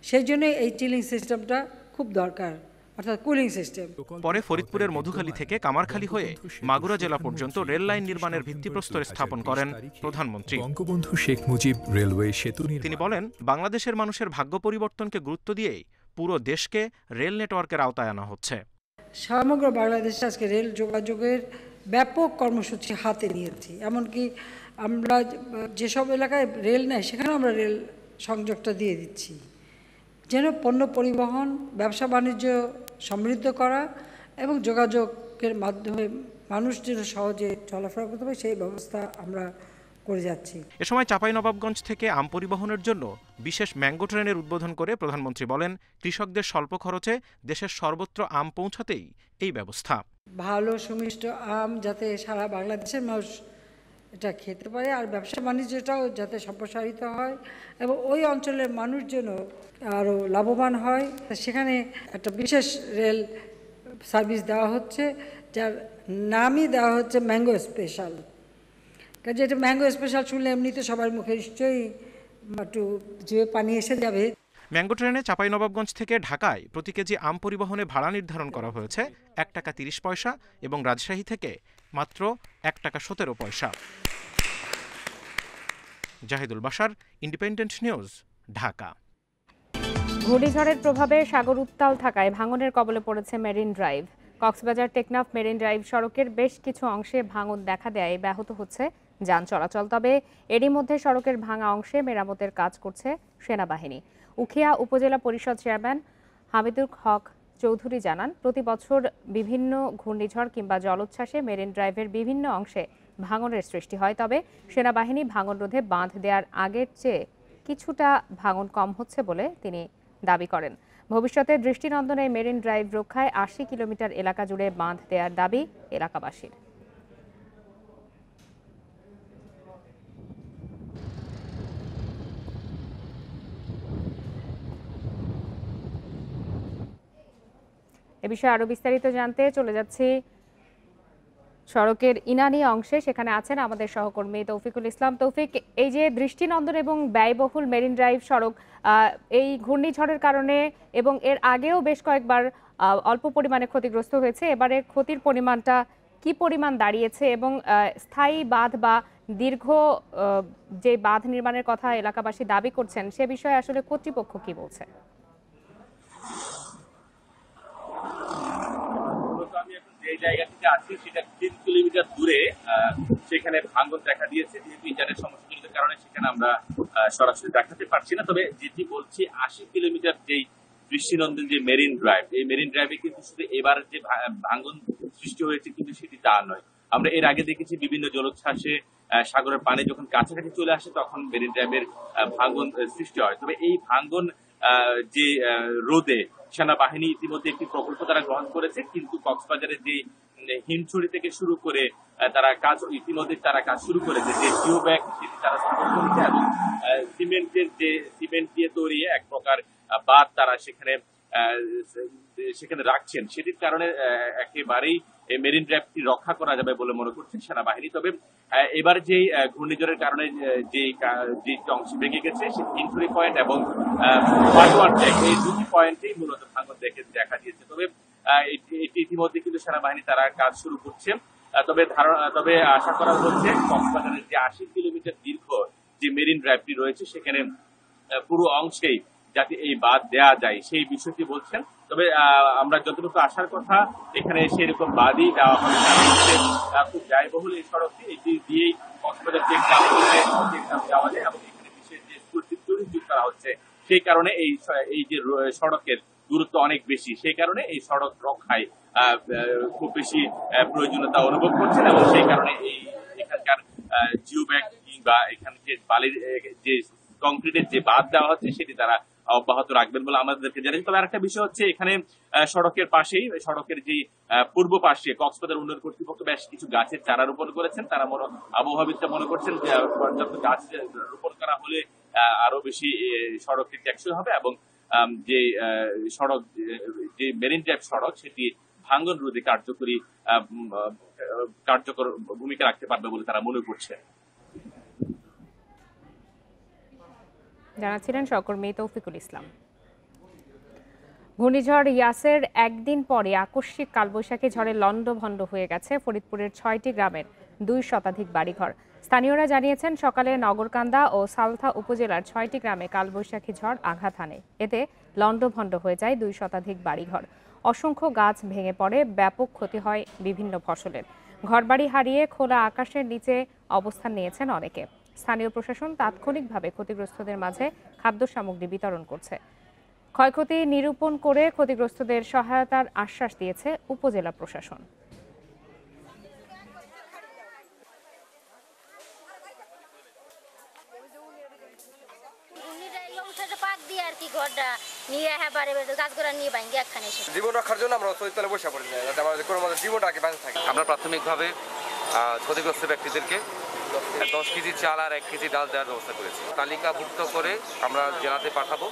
সেই জন্য এই চিলিং সিস্টেমটা খুব দরকার, অর্থাৎ কুলিং সিস্টেম। পরে ফরিদপুরের মধুখালী থেকে কামারখালী হয়ে মাগুরা জেলা পর্যন্ত রেল লাইন নির্মাণের ভিত্তিপ্রস্তর স্থাপন করেন প্রধানমন্ত্রী। বঙ্গবন্ধু শেখ মুজিব রেলওয়ে সেতু। তিনি বলেন, বাংলাদেশের মানুষের ভাগ্য পরিবর্তনকে গুরুত্ব দিয়েই পুরো দেশকে রেল নেটওয়ার্কের আওতায় আনা হচ্ছে। সমগ্র বাংলাদেশে আজকে রেল যোগাযোগের ব্যাপক কর্মসূচি হাতে নিয়েছি। এমনকি আমরা যেসব এলাকায় রেল নেই সেখানে আমরা রেল সংযোগটা দিয়ে দিচ্ছি, যেন পণ্য পরিবহন, ব্যবসা বাণিজ্য সমৃদ্ধ করা এবং যোগাযোগের মাধ্যমে মানুষ যেন সহজে চলাফেরা করতে পারে সেই ব্যবস্থা আমরা করে যাচ্ছি। এ সময় চাঁপাইনবাবগঞ্জ থেকে আম পরিবহনের জন্য বিশেষ ম্যাঙ্গো ট্রেনের উদ্বোধন করে প্রধানমন্ত্রী বলেন, কৃষকদের স্বল্প খরচে দেশের সর্বত্র আম পৌঁছাতেই এই ব্যবস্থা। ভালো সুমিষ্ট আম যাতে সারা বাংলাদেশের মানুষ এটা খেতে পারে আর ব্যবসা বাণিজ্যটাও যাতে সম্প্রসারিত হয় এবং ওই অঞ্চলের মানুষ যেন আরও লাভবান হয়, সেখানে একটা বিশেষ রেল সার্ভিস দেওয়া হচ্ছে, যার নামই দেওয়া হচ্ছে ম্যাঙ্গো স্পেশাল। কাজে এটা ম্যাঙ্গো স্পেশাল শুনলে এমনিতে সবার মুখে নিশ্চয়ই একটু যে পানি এসে যাবে। ম্যাঙ্গো ট্রেনে চাঁপাইনবাবগঞ্জ থেকে ঢাকায় প্রতি কেজি আম পরিবহনে ভাড়া নির্ধারণ করা হয়েছে 1 টাকা 30 পয়সা এবং রাজশাহী থেকে মাত্র 1 টাকা 17 পয়সা। Zahidul Bashar, independent news, Dhaka. ঘূর্ণিঝড়ের প্রভাবে সাগর উত্তাল থাকায় ভাঙনের কবলে পড়েছে marine drive. Cox's Bazar Teknaf marine drive সড়কের বেশ কিছু অংশে ভাঙন দেখা দেয় ব্যাহত হচ্ছে যান চলাচল। তবে এরই মধ্যে সড়কের ভাঙা অংশে মেরামতের কাজ করছে সেনাবাহিনী। উখিয়া উপজেলা পরিষদ চেয়ারম্যান হামিদুল হক চৌধুরী জানান, প্রতি বছর বিভিন্ন ঘূর্ণিঝড় কিংবা জলোচ্ছ্বাসে মেরিন ড্রাইভের বিভিন্ন অংশে ভাঙনের সৃষ্টি হয়। তবে সেনাবাহিনী ভাঙন রোধে বাঁধ দেওয়ার আগের চেয়ে কিছুটা ভাঙন কম হচ্ছে বলে তিনি দাবি করেন। ভবিষ্যতে দৃষ্টিনন্দনে মেরিন ড্রাইভ রক্ষায় ৮০ কিলোমিটার এলাকা জুড়ে বাঁধ দেওয়ার দাবি এলাকাবাসীর। এ বিষয়ে আরো বিস্তারিত জানতে চলে যাচ্ছি সড়কের ইনানি অংশে। সেখানে আছেন আমাদের সহকর্মী তৌফিকুল ইসলাম। তৌফিক, এই যে দৃষ্টিনন্দন এবং ব্যয়বহুল মেরিন ড্রাইভ সড়ক, এই ঘূর্ণিঝড়ের কারণে এবং এর আগেও বেশ কয়েকবার অল্প পরিমাণে ক্ষতিগ্রস্ত হয়েছে, এবারে ক্ষতির পরিমাণটা কি পরিমাণ দাঁড়িয়েছে এবং স্থায়ী বাঁধ বা দীর্ঘ যে বাঁধ নির্মাণের কথা এলাকাবাসী দাবি করছেন সে বিষয়ে আসলে কর্তৃপক্ষ কি বলছে? যে জায়গা থেকে আছি সেটা 3 কিলোমিটার দূরে সেখানে ভাঙন দেখা দিয়েছে। যেহেতু ইন্টারনেট সমস্যাজনিত কারণে সেখানে আমরা সরাসরি দেখাতে পারছি না। তবে যেটি বলছি 80 কিলোমিটার যেই দৃষ্টিনন্দন যে মেরিন ড্রাইভ, এই মেরিন ড্রাইভে কিন্তু শুধু এবার যে ভাঙন সৃষ্টি হয়েছে কিন্তু সেটি তা নয়। আমরা এর আগে দেখেছি বিভিন্ন জলোচ্ছ্বাসে সাগরের পানি যখন কাছাকাছি চলে আসে তখন মেরিন ড্রাইভের ভাঙন সৃষ্টি হয়। তবে এই ভাঙন যে রোধে সেনাবাহিনী ইতিমধ্যে একটি প্রকল্প তারা গ্রহণ করেছে, কিন্তু কক্সবাজারের যে হিমছড়ি থেকে শুরু করে তারা কাজ শুরু করেছে। যে জিও ব্যাগ সেটি তারা স্থাপন করেছে এবং সিমেন্ট দিয়ে তৈরি এক প্রকার বাঁধ তারা সেখানে রাখছেন। সেটির কারণে একেবারেই মেরিন ড্রাইভটি রক্ষা করা যাবে বলে মনে করছেন সেনাবাহিনী। তবে এবার যে ঘূর্ণিঝড়ের কারণে যে অংশ ভেঙে গেছে সে হিমছড়ি পয়েন্ট এবং এই দুটি পয়েন্টেই মূলত ভাঙন দেখা দিয়েছে। তবে এটি ইতিমধ্যে কিন্তু সেনাবাহিনী তারা কাজ শুরু করছে। তবে আশা করা হচ্ছে কক্সবাজারের যে 80 কিলোমিটার দীর্ঘ যে মেরিন ড্রাইভটি রয়েছে সেখানে পুরো অংশেই যাতে এই বাঁধ দেওয়া যায় সেই বিষয়টি বলছেন। তবে আমরা যতটুকু আসার কথা এখানে সেরকম বাঁধই দেওয়া হবে। খুব ব্যয়বহুল এই সড়কটি, এটি দিয়েই কক্সবাজার টেকনাফ যাওয়া যায় এবং এখানে বিশেষ যে স্কুলটি টুরিস্ট করা হচ্ছে সেই কারণে এই যে সড়কের দূরত্ব অনেক বেশি, সেই কারণে এই সড়ক রক্ষায় খুব বেশি প্রয়োজনীয়তা অনুভব করছেন এবং সেই কারণে এখানকার জিও ব্যাগ কিংবা এখানে যে বালির যে কংক্রিটের যে বাঁধ দেওয়া হচ্ছে সেটি তারা অব্যাহত রাখবেন বলে আমাদেরকে জানিয়েছে। তবে আরেকটা বিষয় হচ্ছে এখানে সড়কের পাশেই সড়কের যে পূর্ব পাশে কক্সবাজার উন্নয়ন কর্তৃপক্ষ বেশ কিছু গাছের চারা রোপণ করেছেন। তারা আবহাওয়াবিদরা মনে করছেন যে পর্যাপ্ত গাছ রোপণ করা হলে আরো বেশি সড়কটি টেকসই হবে এবং যে সড়ক যে মেরিন ড্রাইভ সড়ক সেটি ভাঙন রোধে কার্যকর ভূমিকা রাখতে পারবে বলে তারা মনে করছে। জানাচ্ছিলেন সহকর্মী তৌফিকুল ইসলাম। ঘূর্ণিঝড় ইয়াসের একদিন পরে আকস্মিক কালবৈশাখী ঝড়ে লণ্ডভণ্ড হয়ে গেছে ফরিদপুরের ৬টি গ্রামের ২ শতাধিক বাড়িঘর। স্থানীয়রা জানিয়েছেন সকালে নগরকান্দা ও সালথা উপজেলার ৬টি গ্রামে কালবৈশাখী ঝড় আঘাত হানে। এতে লণ্ডভণ্ড হয়ে যায় ২ শতাধিক বাড়িঘর। অসংখ্য গাছ ভেঙে পড়ে, ব্যাপক ক্ষতি হয় বিভিন্ন ফসলের। ঘরবাড়ি হারিয়ে খোলা আকাশের নিচে অবস্থান নিয়েছেন অনেকে। স্থানীয় প্রশাসন তাৎক্ষণিকভাবে ক্ষতিগ্রস্তদের মাঝে খাদ্য সামগ্রী বিতরণ করছে। ক্ষয়ক্ষতি নিরূপণ করে ক্ষতিগ্রস্তদের সহায়তার আশ্বাস দিয়েছে উপজেলা প্রশাসন। জীবন রক্ষার জন্য আমরা তলে বসে পড়ি যাতে আমাদের কোনো জীবনটা আগে বাঁচে থাকে। আমরা প্রাথমিকভাবে ক্ষতিগ্রস্ত ব্যক্তিদেরকে 10 কেজি চাল আর 1 কেজি ডাল দেওয়ার ব্যবস্থা করেছি। তালিকাভুক্ত করে আমরা জেলাতে পাঠাবো।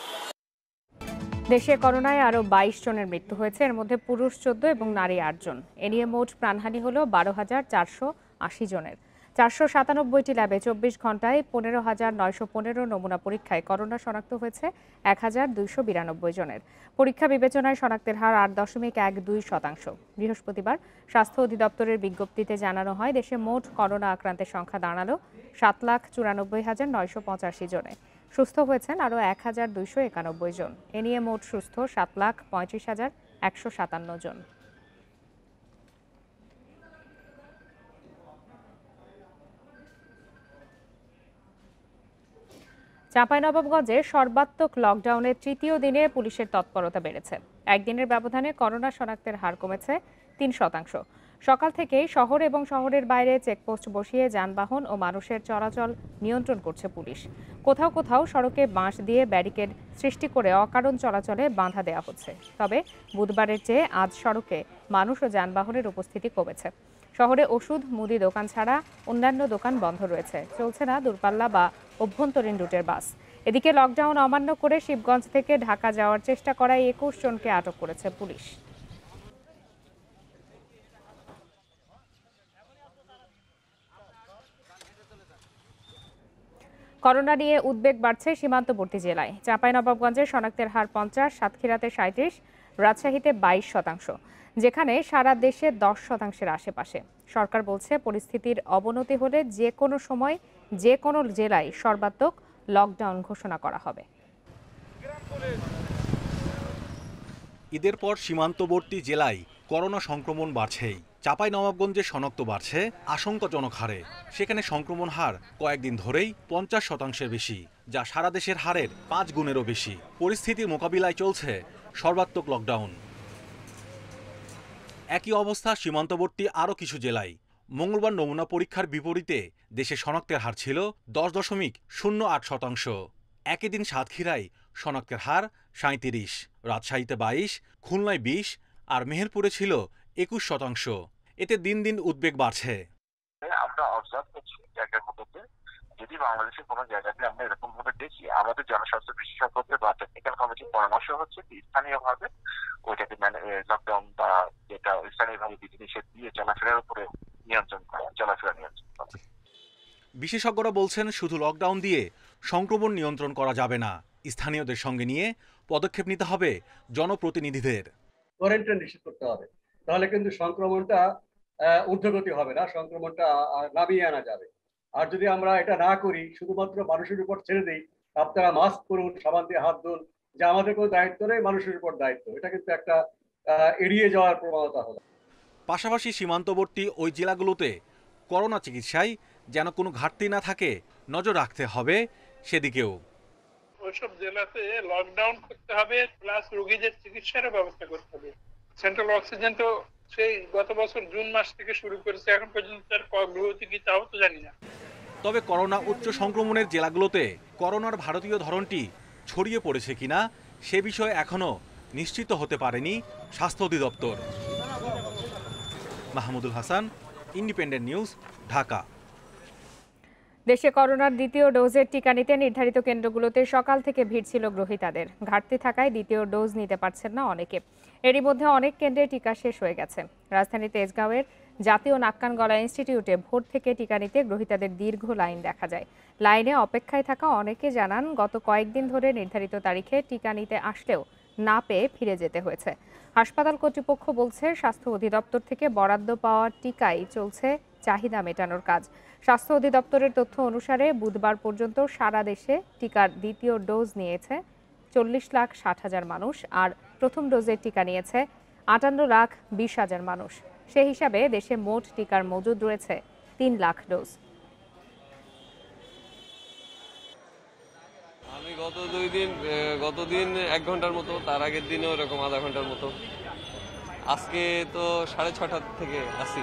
দেশে করোনায় আরও 22 জনের মৃত্যু হয়েছে, এর মধ্যে পুরুষ 14 এবং নারী 8 জন। এ নিয়ে মোট প্রাণহানি হল 12,480 জনের। 497টি ল্যাবে 24 ঘন্টায় 15,915 নমুনা পরীক্ষায় করোনা শনাক্ত হয়েছে 1,292 জনের। পরীক্ষা বিবেচনায় শনাক্তের হার 8.12%। বৃহস্পতিবার স্বাস্থ্য অধিদপ্তরের বিজ্ঞপ্তিতে জানানো হয়, দেশে মোট করোনা আক্রান্তের সংখ্যা দাঁড়ালো 7,94,985 জনে। সুস্থ হয়েছেন আরও 1,291 জন। এ নিয়ে মোট সুস্থ 7,35,157 জন। চাঁপাইনবাবগঞ্জে সর্বাত্মক লকডাউনের তৃতীয় দিনে পুলিশের তৎপরতা বেড়েছে। একদিনের ব্যবধানে করোনা শনাক্তের হার কমেছে 3%। সকাল থেকেই শহর এবং শহরের বাইরে চেকপোস্ট বসিয়ে যানবাহন ও মানুষের চলাচল নিয়ন্ত্রণ করছে পুলিশ। কোথাও কোথাও সড়কে বাঁশ দিয়ে ব্যারিকেড সৃষ্টি করে অকারণ চলাচলে বাধা দেওয়া হচ্ছে। তবে বুধবারের চেয়ে আজ সড়কে মানুষ ও যানবাহনের উপস্থিতি কমেছে। শহরে ওষুধ, মুদি দোকান ছাড়া অন্যান্য দোকান বন্ধ রয়েছে। চলছে না দূরপাল্লা বা অভ্যন্তরীণ রুটের বাস। এদিকে লকডাউন অমান্য করে শিবগঞ্জ থেকে ঢাকা যাওয়ার চেষ্টা করায় 21 জনকে আটক করেছে পুলিশ। করোনা নিয়ে উদ্বেগ বাড়ছে সীমান্তবর্তী জেলায়। চাঁপাইনবাবগঞ্জে শনাক্তের হার 50, সাতক্ষীরাতে 37, রাজশাহীতে 22%, যেখানে সারা দেশে 10%-এর আশেপাশে। সরকার বলছে, পরিস্থিতির অবনতি হলে যে কোনো সময় যে কোনো জেলায় সর্বাত্মক লকডাউন ঘোষণা করা হবে। ঈদের পর সীমান্তবর্তী জেলায় করোনা সংক্রমণ বাড়ছেই। চাঁপাইনবাবগঞ্জে শনাক্ত বাড়ছে আশঙ্কাজনক হারে। সেখানে সংক্রমণ হার কয়েকদিন ধরেই 50%-এর বেশি, যা সারা দেশের হারের 5 গুণেরও বেশি। পরিস্থিতির মোকাবিলায় চলছে সর্বাত্মক লকডাউন। একই অবস্থা সীমান্তবর্তী আরও কিছু জেলায়। মঙ্গলবার নমুনা পরীক্ষার বিপরীতে দেশে শনাক্তের হার ছিল 10.08%। একই দিন সাতক্ষীরায় শনাক্তের হার 37, রাজশাহীতে 22, খুলনায় 20 আর মেহেরপুরে ছিল 21%। এতে দিন দিন উদ্বেগ বাড়ছে। আমরা অবজার্ভ করছি জায়গার মধ্যে, যদি বাংলাদেশের কোনো জায়গাতে আমরা এরকম ভাবে দেখি, আমাদের জনস্বাস্থ্য বিশেষজ্ঞদের বা টেকনিক্যাল কমিটির পরামর্শ হচ্ছে স্থানীয়ভাবে ওইটাকে লকডাউন বা যেটা স্থানীয়ভাবে বিধিনিষেধ দিয়ে চলাফেরার উপরে নিয়ন্ত্রণ করা, চলাফেরা নিয়ন্ত্রণ করা। বিশেষজ্ঞরা বলছেন, শুধু লকডাউন দিয়ে সংক্রমণ নিয়ন্ত্রণ করা যাবে না। স্থানীয়দের সঙ্গে নিয়ে পদক্ষেপ নিতে হবে জনপ্রতিনিধিদের। কোয়ারেন্টাইন নিশ্চিত করতে হবে, তাহলে কিন্তু সংক্রমণটা ঊর্ধ্বগতি হবে না, সংক্রমণটা নামিয়ে আনা যাবে। আর যদি আমরা এটা না করি, শুধুমাত্র মানুষের উপর ছেড়ে দিই, আপনারা মাস্ক করুন, সাবান দিয়ে হাত ধুন, যে আমাদের কোনো দায়িত্ব নেই, মানুষের উপর দায়িত্ব, এটা কিন্তু একটা এড়িয়ে যাওয়ার প্রবণতা হলো। পাশাপাশি সীমান্তবর্তী ওই জেলাগুলোতে করোনা চিকিৎসায় যেন কোনো ঘাটতি না থাকে নজর রাখতে হবে সেদিকেও। ওইসব জেলাতে লকডাউন করতে হবে, প্লাস রোগীদের চিকিৎসারও ব্যবস্থা করতে হবে। সেন্ট্রাল অক্সিজেন তো সেই গত বছর জুন মাস থেকে শুরু করেছে, এখন পর্যন্ত তার অগ্রগতি কি তাও তো জানি না। তবে করোনা উচ্চ সংক্রমণের জেলাগুলোতে করোনার ভারতীয় ধরনটি ছড়িয়ে পড়েছে কিনা সে বিষয়ে এখনো নিশ্চিত হতে পারেনি স্বাস্থ্য অধিদপ্তর। Mahmudul Hasan, independent news, Dhaka. দেশে করোনার দ্বিতীয় ডোজের টিকা নিতে নির্ধারিত কেন্দ্রগুলোতে সকাল থেকে ভিড় ছিল গ্রহীতাদের। ঘাটতি থাকায় দ্বিতীয় ডোজ নিতে পারছেন না অনেকে। এরই মধ্যে অনেক কেন্দ্রে টিকা শেষ হয়ে গেছে। রাজধানীর তেজগাঁওয়ের জাতীয় নাক্কানগলা ইনস্টিটিউটে ভোর থেকে টিকা নিতে গ্রহীতাদের দীর্ঘ লাইন দেখা যায়। লাইনে অপেক্ষায় থাকা অনেকে জানান, গত কয়েকদিন ধরে নির্ধারিত তারিখে টিকা নিতে আসলেও না পেয়ে ফিরে যেতে হয়েছে। হাসপাতাল কর্তৃপক্ষ বলছে, স্বাস্থ্য অধিদপ্তর থেকে বরাদ্দ পাওয়া টিকাই চলছে চাহিদা মেটানোর কাজ। স্বাস্থ্য অধিদপ্তরের তথ্য অনুসারে বুধবার পর্যন্ত সারা দেশে টিকার দ্বিতীয় ডোজ নিয়েছে 40,60,000 মানুষ, আর প্রথম ডোজের টিকা নিয়েছে 58,20,000 মানুষ। সে হিসাবে দেশে মোট টিকার মজুদ রয়েছে 3 লাখ ডোজ। আমি গতদিন 1 ঘন্টার মতো, তার আগের দিনও এরকম আধা ঘন্টার মতো। আজকে তো 6:30 থেকে আসি।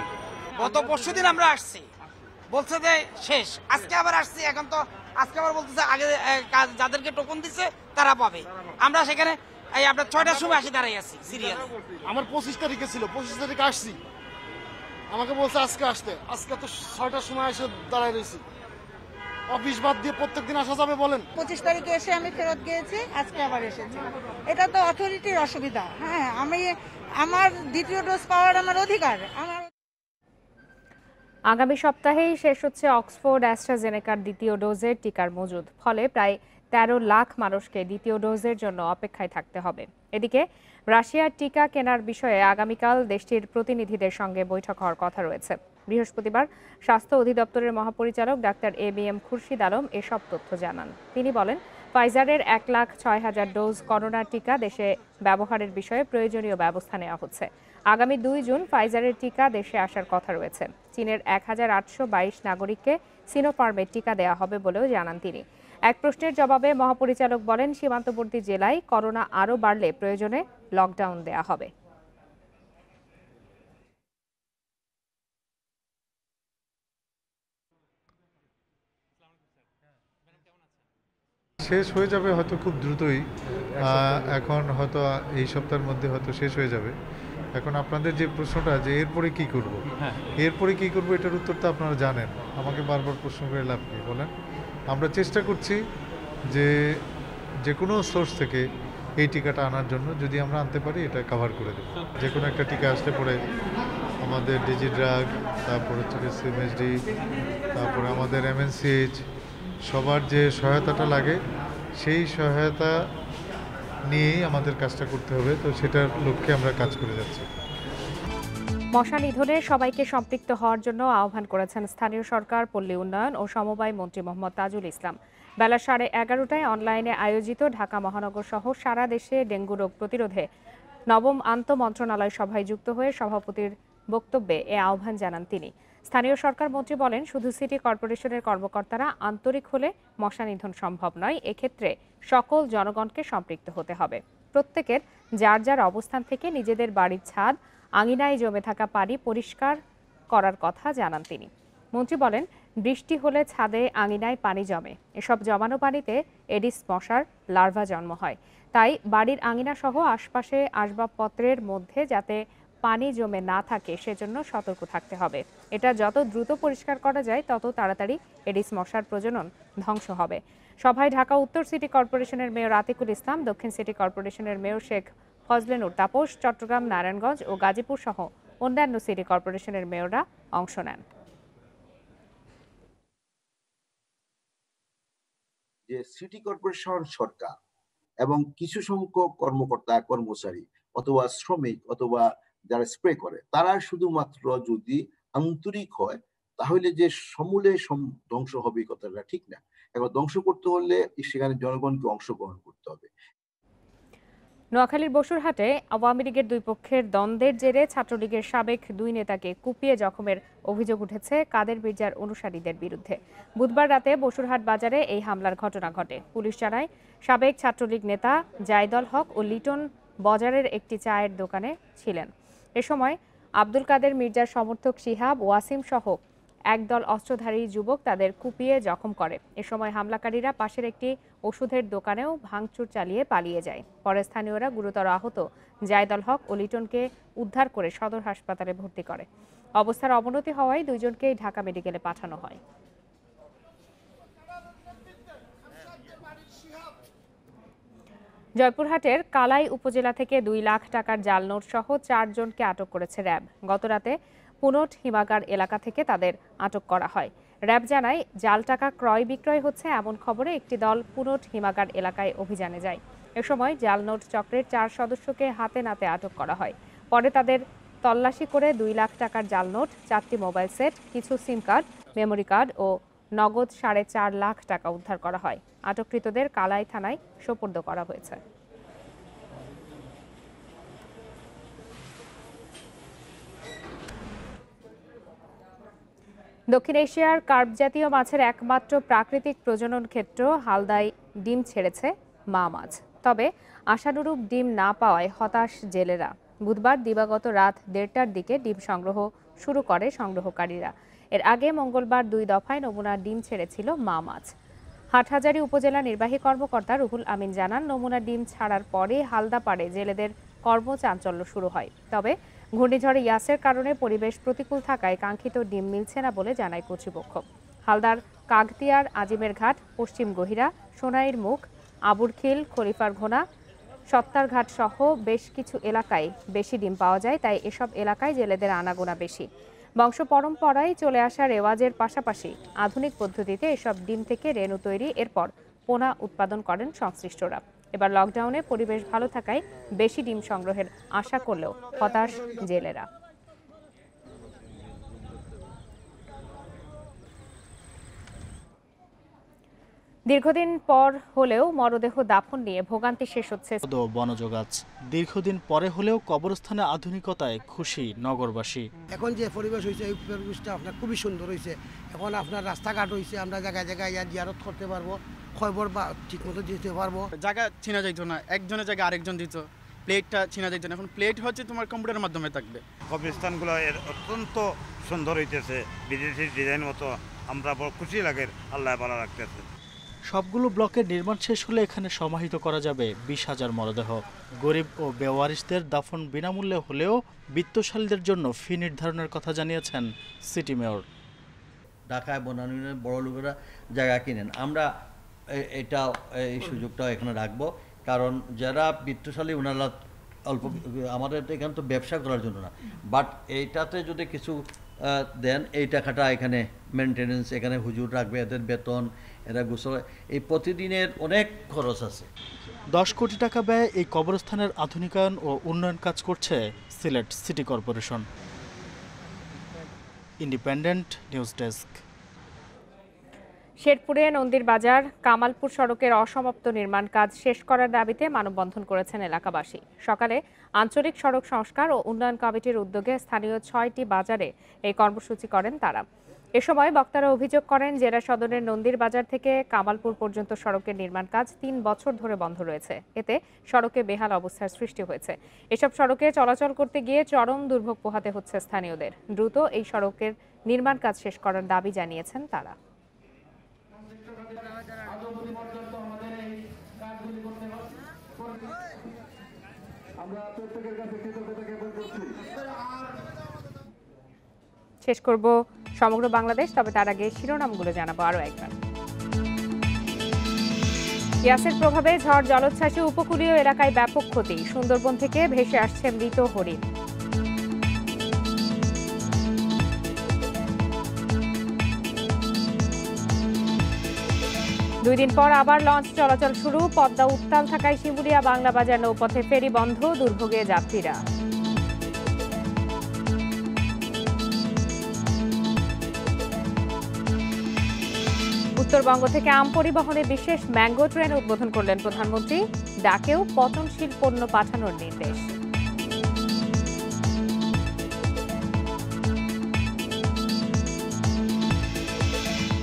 গত পরশুদিন আমরা আসছি, বলছে যে শেষ, আজকে আবার আসছি। এখন তো আজকে আবার বলতেছে আগে যাদেরকে টোকন দিচ্ছে তারা পাবে। আমরা সেখানে আপনার 6টার সময় আসি দাঁড়াই আছি সিরিয়াল। আমার 25 তারিখে ছিল, 25 তারিখে আসছি, আমাকে বলছে আজকে আসতে। আজকে তো 6টার সময় এসে দাঁড়াই রয়েছি। অফিস বাদ দিয়ে প্রত্যেকদিন আসা যাবে বলেন? 25 তারিখে এসে আমি ফেরত গিয়েছি, আজকে আবার এসেছি। এটা তো অথরিটির অসুবিধা। হ্যাঁ, আমার দ্বিতীয় ডোজ পাওয়ার আমার অধিকার। আগামী সপ্তাহেই শেষ হচ্ছে অক্সফোর্ড অ্যাস্ট্রাজেনেকার দ্বিতীয় ডোজের টিকার মজুদ। ফলে প্রায় ১৩ লাখ মানুষকে দ্বিতীয় ডোজের জন্য অপেক্ষায় থাকতে হবে। এদিকে রাশিয়ার টিকা কেনার বিষয়ে আগামীকাল দেশটির প্রতিনিধিদের সঙ্গে বৈঠক হওয়ার কথা রয়েছে। বৃহস্পতিবার স্বাস্থ্য অধিদপ্তরের মহাপরিচালক ডাক্তার ABM খুরশিদ আলম এসব তথ্য জানান। তিনি বলেন, ফাইজারের ১,৬,০০০ ডোজ করোনা টিকা দেশে ব্যবহারের বিষয়ে প্রয়োজনীয় ব্যবস্থা নেওয়া হচ্ছে। আগামী ২ জুন ফাইজারের টিকা দেশে আসার কথা রয়েছে। চীনের ১,৮২২ নাগরিককে সিনোফার্মের টিকা দেওয়া হবে বলেও জানান তিনি। এক প্রশ্নের জবাবে মহাপরিচালক বলেন, সীমান্তবর্তী জেলায় করোনা আরও বাড়লে প্রয়োজনে লকডাউন দেওয়া হবে। শেষ হয়ে যাবে হয়তো খুব দ্রুতই, এখন হয়তো এই সপ্তাহের মধ্যে হয়তো শেষ হয়ে যাবে। এখন আপনাদের যে প্রশ্নটা যে এরপরে কি করব, এরপরে কি করব এটার উত্তর তো আপনারা জানেন, আমাকে বারবার প্রশ্ন করে লাভ কি বলেন। আমরা চেষ্টা করছি যে কোনো সোর্স থেকে এই টিকাটা আনার জন্য, যদি আমরা আনতে পারি এটা কভার করে দেব। যে কোনো একটা টিকা আসলে পরে আমাদের ডিজি ড্রাগ, তারপর হচ্ছে CMSD, তারপরে আমাদের MNCH, সবার যে সহায়তাটা লাগে সেই সহায়তা নিয়েই আমাদের কাজটা করতে হবে। তো সেটার লক্ষ্যে আমরা কাজ করে যাচ্ছি। মশা নিধনে সবাইকে সম্পৃক্ত হওয়ার জন্য আহ্বান করেছেন স্থানীয় সরকার, পল্লী উন্নয়ন ও সমবায় মন্ত্রী মোহাম্মদ তাজুল ইসলাম। বেলা 11:30টায় অনলাইনে আয়োজিত ঢাকা মহানগর সহ সারা দেশে ডেঙ্গু রোগ প্রতিরোধে 9ম আন্তঃমন্ত্রণালয় সভায় যুক্ত হয়ে সভাপতির বক্তব্যে এ আহ্বান জানান তিনি। স্থানীয় সরকার মন্ত্রী বলেন, শুধু সিটি কর্পোরেশনের কর্মকর্তারা আন্তরিক হলে মশা নিধন সম্ভব নয়। এক্ষেত্রে সকল জনগণকে সম্পৃক্ত হতে হবে। প্রত্যেকের যার যার অবস্থান থেকে নিজেদের বাড়ির ছাদ, আঙিনায় জমে থাকা পানি পরিষ্কার করার কথা জানান তিনি। মন্ত্রী বলেন, বৃষ্টি হলে ছাদে, আঙিনায় পানি জমে। এসব জমানো পানিতে এডিস মশার লার্ভা জন্ম হয়। তাই বাড়ির আঙিনা সহ আশপাশে আসবাবপত্রের মধ্যে যাতে পানি জমে না থাকে সেজন্য সতর্ক থাকতে হবে। এটা যত দ্রুত পরিষ্কার করা যায় তত তাড়াতাড়ি এডিস মশার প্রজনন ধ্বংস হবে। সভায় ঢাকা উত্তর সিটি কর্পোরেশনের মেয়র আতিকুল ইসলাম, দক্ষিণ সিটি কর্পোরেশনের মেয়র শেখ ফজলে নূর তাপস, চট্টগ্রাম, নারায়ণগঞ্জ ও গাজীপুর সহ অন্যান্য সিটি কর্পোরেশনের মেয়ররা অংশ নেন। যে সিটি কর্পোরেশন সরকার এবং কিছু সংখ্যক কর্মকর্তা, কর্মচারী অথবা শ্রমিক অথবা যারা স্প্রে করে, তারা শুধুমাত্র যদি আন্তরিক হয় তাহলে যে সমূলে ধ্বংস হবে এই কথাটা ঠিক না। এবং ধ্বংস করতে হলে সেখানে জনগণকে অংশগ্রহণ করতে হবে। নোয়াখালীর বসুরহাটে আওয়ামী লীগের দুই পক্ষের দ্বন্দ্বের জেরে ছাত্রলীগের সাবেক 2 নেতাকে কুপিয়ে জখমের অভিযোগ উঠেছে কাদের মির্জার অনুসারীদের বিরুদ্ধে। বুধবার রাতে বসুরহাট বাজারে এই হামলার ঘটনা ঘটে। পুলিশ জানায়, সাবেক ছাত্রলীগ নেতা জায়দল হক ও লিটন বাজারের একটি চায়ের দোকানে ছিলেন। এ সময় আব্দুল কাদের মির্জার সমর্থক শিহাব, ওয়াসিম সহ একদল অস্ত্রধারী যুবক তাদের কুপিয়ে জখম করে। এ সময় হামলাকারীরা পাশের একটি ওষুধের দোকানেও ভাঙচুর চালিয়ে পালিয়ে যায়। পরে স্থানীয়রা গুরুতর আহত জায়দল হক ও লিটনকে উদ্ধার করে সদর হাসপাতালে ভর্তি করে। অবস্থার অবনতি হওয়ায় দুইজনকেই ঢাকা মেডিকেলে পাঠানো হয়। জয়পুরহাটের কালাই উপজেলা থেকে 2 লাখ টাকার জাল নোট সহ 4 জনকে আটক করেছে র্যাব। গতরাতে পুনট হিমাগার এলাকা থেকে তাদের আটক করা হয়। র্যাব জানায়, জাল টাকা ক্রয় বিক্রয় হচ্ছে এমন খবরে একটি দল পুনট হিমাগার এলাকায় অভিযানে যায়। এ সময় জাল নোট চক্রের 4 সদস্যকে হাতে নাতে আটক করা হয়। পরে তাদের তল্লাশি করে 2 লাখ টাকার জাল নোট, 4টি মোবাইল সেট, কিছু সিম কার্ড, মেমোরি কার্ড ও নগদ 4.5 লাখ টাকা উদ্ধার করা হয়। আটককৃতদের কালাই থানায় সোপর্দ করা হয়েছে। দক্ষিণ এশিয়ার কার্প জাতীয় মাছের একমাত্র প্রাকৃতিক প্রজনন ক্ষেত্র হালদায় ডিম ছেড়েছে মা মাছ। তবে আশানুরূপ ডিম না পাওয়ায় হতাশ জেলেরা। বুধবার দিবাগত রাত 1:30টার দিকে ডিম সংগ্রহ শুরু করে সংগ্রহকারীরা। এর আগে মঙ্গলবার 2 দফায় নমুনা ডিম ছেড়েছিল মা মাছ। হাটহাজারী উপজেলা নির্বাহী কর্মকর্তা রুহুল আমিন জানান, নমুনা ডিম ছাড়ার পরে হালদাপাড়ে জেলেদের কর্মচাঞ্চল্য শুরু হয়। তবে ঘূর্ণিঝড় ইয়াসের কারণে পরিবেশ প্রতিকূল থাকায় কাঙ্ক্ষিত ডিম মিলছে না বলে জানায় কর্তৃপক্ষ। হালদার কাগতিয়ার, আজিমের ঘাট, পশ্চিম গহিরা, সোনাইর মুখ, আবুরখিল, খলিফার ঘোনা, সত্তার ঘাট সহ বেশ কিছু এলাকায় বেশি ডিম পাওয়া যায়। তাই এসব এলাকায় জেলেদের আনাগোনা বেশি। বংশ পরম্পরায় চলে আসা রেওয়াজের পাশাপাশি আধুনিক পদ্ধতিতে এসব ডিম থেকে রেণু তৈরি, এরপর পোনা উৎপাদন করেন সংশ্লিষ্টরা। এবার লকডাউনে পরিবেশ ভালো থাকায় বেশি ডিম সংগ্রহের আশা করলেও হতাশ জেলেরা। দীর্ঘদিন পর হলেও মরদেহ দাফন নিয়ে ভোগান্তি শেষ হচ্ছে বনজ গাছ। দীর্ঘদিন পরে হলেও কবরস্থানে আধুনিকতায় খুশি নগরবাসী। এখন যে পরিবেশ হয়েছে এই পরিবেশটা আপনার খুবই সুন্দর হয়েছে। এখন আপনার রাস্তাঘাট হয়েছে, আমরা জায়গায় জায়গায় জিয়ারত করতে পারবো, খবর বা ঠিক মতো যেতে পারবো। জায়গা ছিনা যাইতো না, একজনের জায়গায় আরেকজন দিত, প্লেটটা ছিনা যাইতো না। এখন প্লেট হচ্ছে তোমার কম্পিউটারের মাধ্যমে থাকবে। কবরস্থানগুলো অত্যন্ত সুন্দর হইতেছে, বিদেশি ডিজাইন মতো। আমরা বড় খুশি লাগে, আল্লাহ ভালো রাখতেছে। সবগুলো ব্লকের নির্মাণ শেষ হলে এখানে সমাহিত করা যাবে 20,000 মরদেহ। গরিব ও বেওয়ারিশদের দাফন বিনামূল্যে হলেও বিত্তশালীদের জন্য ফি নির্ধারণের কথা জানিয়েছেন সিটি মেয়র। ঢাকায় বনানীর বড় লোকেরা জায়গা কিনেন, আমরা এই সুযোগটাও এখানে রাখবো। কারণ যারা বিত্তশালী ওনারা অল্প, আমাদের এখানে তো ব্যবসা করার জন্য না, বাট এইটাতে যদি কিছু দেন, এই টাকাটা এখানে মেনটেনেন্স, এখানে হুজুর রাখবে, এদের বেতন, এরা গোসল, এই প্রতিদিনের অনেক খরচ আছে। 10 কোটি টাকা ব্যয়ে এই কবরস্থানের আধুনিকায়ন ও উন্নয়ন কাজ করছে Sylhet city corporation. Independent news desk. শেরপুরে নন্দীর বাজার কামালপুর সড়কের অসমাপ্ত নির্মাণ কাজ শেষ করার দাবিতে মানববন্ধন করেছেন এলাকাবাসী। সকালে আঞ্চলিক সড়ক সংস্কার ও উন্নয়ন কমিটির উদ্যোগে স্থানীয় 6টি বাজারে এই কর্মসূচি করেন তারা। এ সময় বক্তারা অভিযোগ করেন, জেলা সদরের নন্দীর বাজার থেকে কামালপুর পর্যন্ত সড়কের নির্মাণ কাজ 3 বছর ধরে বন্ধ রয়েছে। এতে সড়কে বেহাল অবস্থার সৃষ্টি হয়েছে। এসব সড়কে চলাচল করতে গিয়ে চরম দুর্ভোগ পোহাতে হচ্ছে স্থানীয়দের। দ্রুত এই সড়কের নির্মাণ কাজ শেষ করার দাবি জানিয়েছেন তারা। শেষ করব সমগ্র বাংলাদেশ, তবে তার আগে শিরোনামগুলো জানাবো আরো একবার। ইয়াসের প্রভাবে ঝড় জলোচ্ছ্বাসে উপকূলীয় এলাকায় ব্যাপক ক্ষতি, সুন্দরবন থেকে ভেসে আসছে মৃত হরিণ। দুই দিন পর আবার লঞ্চ চলাচল শুরু, পদ্মা উত্তাল থাকায় শিমুলিয়া বাংলা বাজার নৌপথে ফেরি বন্ধ, দুর্ভোগে যাত্রীরা। উত্তরবঙ্গ থেকে আম পরিবহনে বিশেষ ম্যাঙ্গো ট্রেন উদ্বোধন করলেন প্রধানমন্ত্রী, ডাকেও পচনশীল পণ্য পাঠানোর নির্দেশ।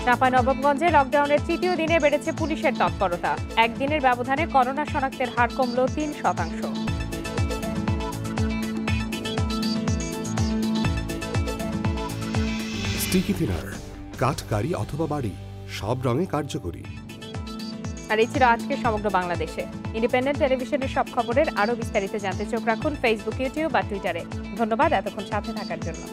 চাঁপাইনবাবগঞ্জে লকডাউনের 3য় দিনে বেড়েছে পুলিশের তৎপরতা, একদিনের ব্যবধানে করোনা শনাক্তের হার কমল 3%। স্টিকি থিনার, কাঠকারি অথবা বাড়ি, সব রঙে কার্যকরী। আর এই ছিল আজকে সমগ্র বাংলাদেশে। ইন্ডিপেন্ডেন্ট টেলিভিশনের সব খবরের আরো বিস্তারিত জানতে চোখ রাখুন ফেসবুক, ইউটিউব বা টুইটারে। ধন্যবাদ এতক্ষণ সাথে থাকার জন্য।